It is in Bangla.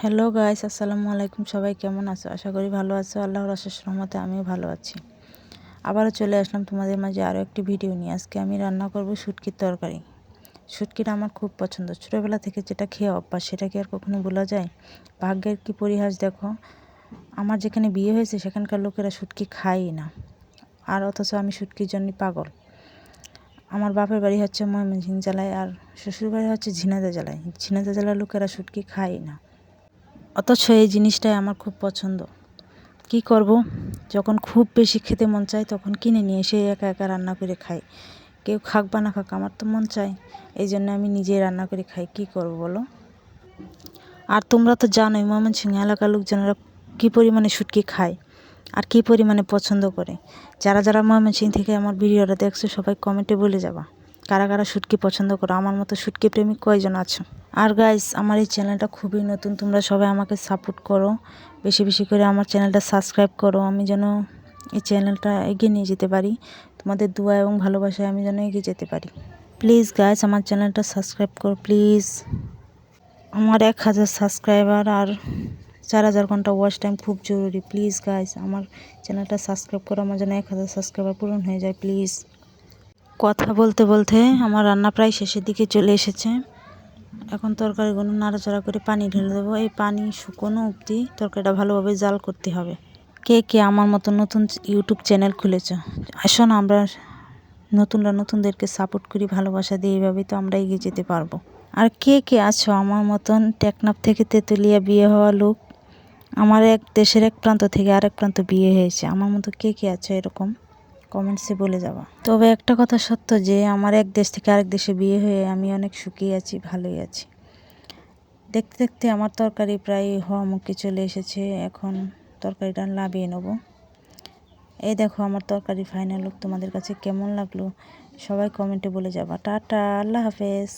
হ্যালো গাইস, আসসালামু আলাইকুম। সবাই কেমন আছো? আশা করি ভালো আছো। আল্লাহর অশেষ রহমতে আমিও ভালো আছি। আবারও চলে আসলাম তোমাদের মাঝে আরও একটি ভিডিও নিয়ে। আজকে আমি রান্না করব শুটকির তরকারি। শুটকিটা আমার খুব পছন্দ। ছোটোবেলা থেকে যেটা খেয়ে অভ্যাস, সেটা কি আর কখনো ভোলা যায়? ভাগ্যের কি পরিহাস দেখো, আমার যেখানে বিয়ে হয়েছে সেখানকার লোকেরা শুটকি খায়ই না, আর অথচ আমি শুটকির জন্য পাগল। আমার বাপের বাড়ি হচ্ছে ময়মনসিংহ জেলায়, আর শ্বশুর বাড়ি হচ্ছে ঝিনাইদহ জেলায়। ঝিনাইদহ জেলার লোকেরা শুটকি খায়ই না, অথচ এই জিনিসটাই আমার খুব পছন্দ। কি করব, যখন খুব বেশি খেতে মন চায় তখন কিনে নিয়ে এসে একা একা রান্না করে খাই। কেউ খাক বা না খাক, আমার তো মন চায়, এই জন্য আমি নিজেই রান্না করে খাই। কি করব বলো? আর তোমরা তো জানোই ময়মনসিংহ এলাকার লোকজনেরা কী পরিমাণে শুটকি খায় আর কী পরিমাণে পছন্দ করে। যারা যারা ময়মনসিংহ থেকে আমার ভিডিওটা দেখছো সবাই কমেন্টে বলে যাবা কারা কারা শুটকি পছন্দ করো। আমার মতো শুটকি প্রেমিক কয়জন আছো? আর গাইস, আমার এই চ্যানেলটা খুবই নতুন, তোমরা সবাই আমাকে সাপোর্ট করো, বেশি বেশি করে আমার চ্যানেলটা সাবস্ক্রাইব করো, আমি যেন এই চ্যানেলটা এগিয়ে নিয়ে যেতে পারি। তোমাদের দোয়া এবং ভালোবাসায় আমি যেন এগিয়ে যেতে পারি। প্লিজ গাইস, আমার চ্যানেলটা সাবস্ক্রাইব করো প্লিজ। আমার 1000 সাবস্ক্রাইবার আর 4000 ঘন্টা ওয়াচ টাইম খুব জরুরি। প্লিজ গাইস, আমার চ্যানেলটা সাবস্ক্রাইব করো, আমার যেন 1000 সাবস্ক্রাইবার পূরণ হয়ে যায় প্লিজ। কথা বলতে বলতে আমার রান্না প্রায় শেষের দিকে চলে এসেছে। এখন তরকারিগুলো নাড়াচাড়া করে পানি ঢেলে দেবো। এই পানি শুকনো অবধি তরকারিটা ভালোভাবে জাল করতে হবে। কে কে আমার মতো নতুন ইউটিউব চ্যানেল খুলেছ, আসো না, আমরা নতুনরা নতুনদেরকে সাপোর্ট করি, ভালোবাসা দিয়ে এইভাবেই তো আমরা এগিয়ে যেতে পারবো। আর কে কে আছো আমার মতন টেকনাফ থেকে তেঁতুলিয়া বিয়ে হওয়া লোক, আমার এক দেশের এক প্রান্ত থেকে আরেক প্রান্ত বিয়ে হয়েছে, আমার মতো কে কে আছো এরকম কমেন্টসে বলে যাওয়া। তবে একটা কথা সত্য যে আমার এক দেশ থেকে আরেক দেশে বিয়ে হয়ে আমি অনেক সুখী আছি, ভালোই আছি। দেখতে দেখতে আমার তরকারি প্রায় হওয়া মুখে চলে এসেছে। এখন তরকারিটা নামিয়ে নেব। এই দেখো আমার তরকারি ফাইনাল লুক। তোমাদের কাছে কেমন লাগলো সবাই কমেন্টে বলে যাবা। টাটা, আল্লাহ হাফেজ।